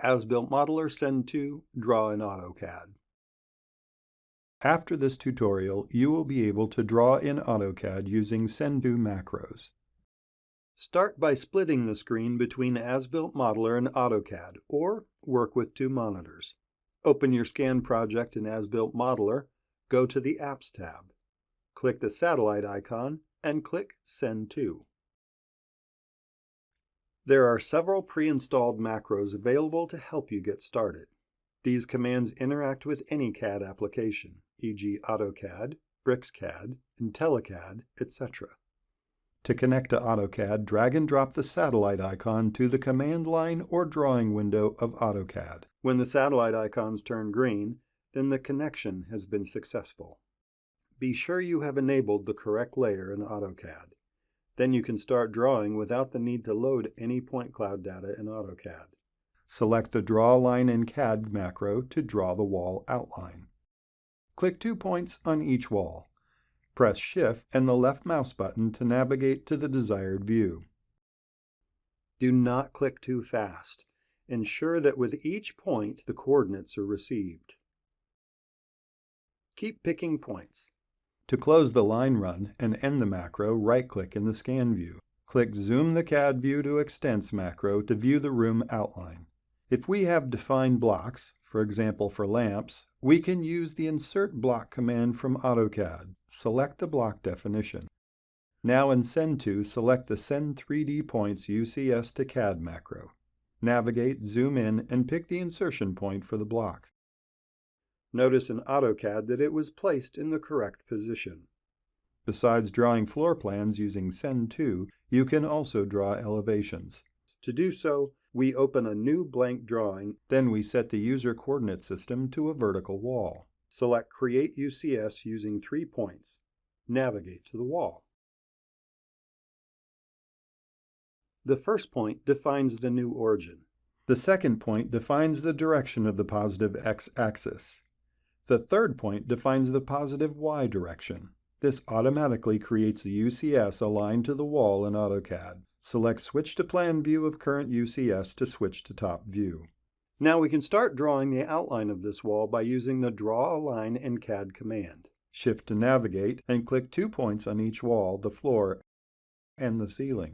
As-built modeler SendTo, draw in AutoCAD. After this tutorial, you will be able to draw in AutoCAD using SendTo macros. Start by splitting the screen between As-built modeler and AutoCAD, or work with two monitors. Open your scan project in As-built modeler, go to the Apps tab. Click the satellite icon and click SendTo. There are several pre-installed macros available to help you get started. These commands interact with any CAD application, e.g. AutoCAD, BricsCAD, IntelliCAD, etc. To connect to AutoCAD, drag and drop the satellite icon to the command line or drawing window of AutoCAD. When the satellite icons turn green, then the connection has been successful. Be sure you have enabled the correct layer in AutoCAD. Then you can start drawing without the need to load any point cloud data in AutoCAD. Select the Draw Line in CAD macro to draw the wall outline. Click 2 points on each wall. Press Shift and the left mouse button to navigate to the desired view. Do not click too fast. Ensure that with each point the coordinates are received. Keep picking points. To close the line run and end the macro, right-click in the Scan view. Click Zoom the CAD View to Extents macro to view the room outline. If we have defined blocks, for example for lamps, we can use the Insert Block command from AutoCAD. Select the block definition. Now in SendTo, select the Send 3D Points UCS to CAD macro. Navigate, zoom in, and pick the insertion point for the block. Notice in AutoCAD that it was placed in the correct position. Besides drawing floor plans using SendTo, you can also draw elevations. To do so, we open a new blank drawing, then we set the user coordinate system to a vertical wall. Select Create UCS using 3 points. Navigate to the wall. The first point defines the new origin. The second point defines the direction of the positive x-axis. The third point defines the positive y direction. This automatically creates a UCS aligned to the wall in AutoCAD. Select Switch to Plan View of current UCS to switch to top view. Now we can start drawing the outline of this wall by using the Draw a Line in CAD command. Shift to navigate and click 2 points on each wall, the floor, and the ceiling.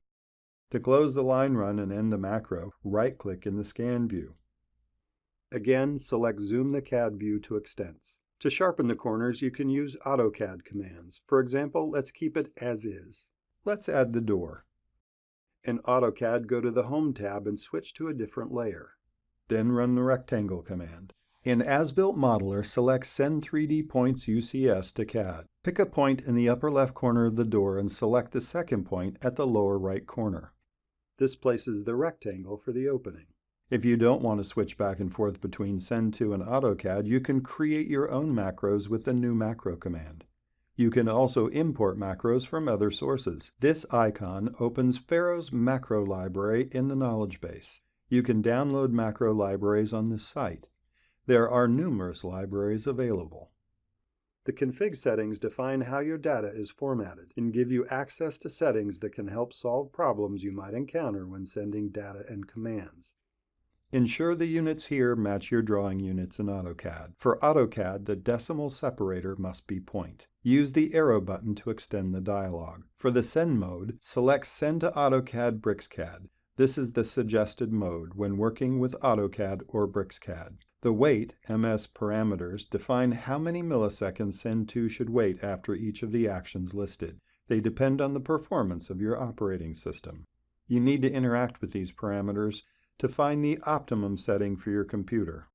To close the line run and end the macro, right-click in the Scan view. Again, select Zoom the CAD view to Extents. To sharpen the corners, you can use AutoCAD commands. For example, let's keep it as is. Let's add the door. In AutoCAD, go to the Home tab and switch to a different layer. Then run the Rectangle command. In As-built modeler, select Send 3D Points UCS to CAD. Pick a point in the upper left corner of the door and select the second point at the lower right corner. This places the rectangle for the opening. If you don't want to switch back and forth between SendTo and AutoCAD, you can create your own macros with the New Macro command. You can also import macros from other sources. This icon opens FARO's macro library in the knowledge base. You can download macro libraries on this site. There are numerous libraries available. The config settings define how your data is formatted and give you access to settings that can help solve problems you might encounter when sending data and commands. Ensure the units here match your drawing units in AutoCAD. For AutoCAD, the decimal separator must be point. Use the arrow button to extend the dialog. For the Send mode, select Send to AutoCAD BricsCAD. This is the suggested mode when working with AutoCAD or BricsCAD. The wait MS parameters define how many milliseconds SendTo should wait after each of the actions listed. They depend on the performance of your operating system. You need to interact with these parameters to find the optimum setting for your computer.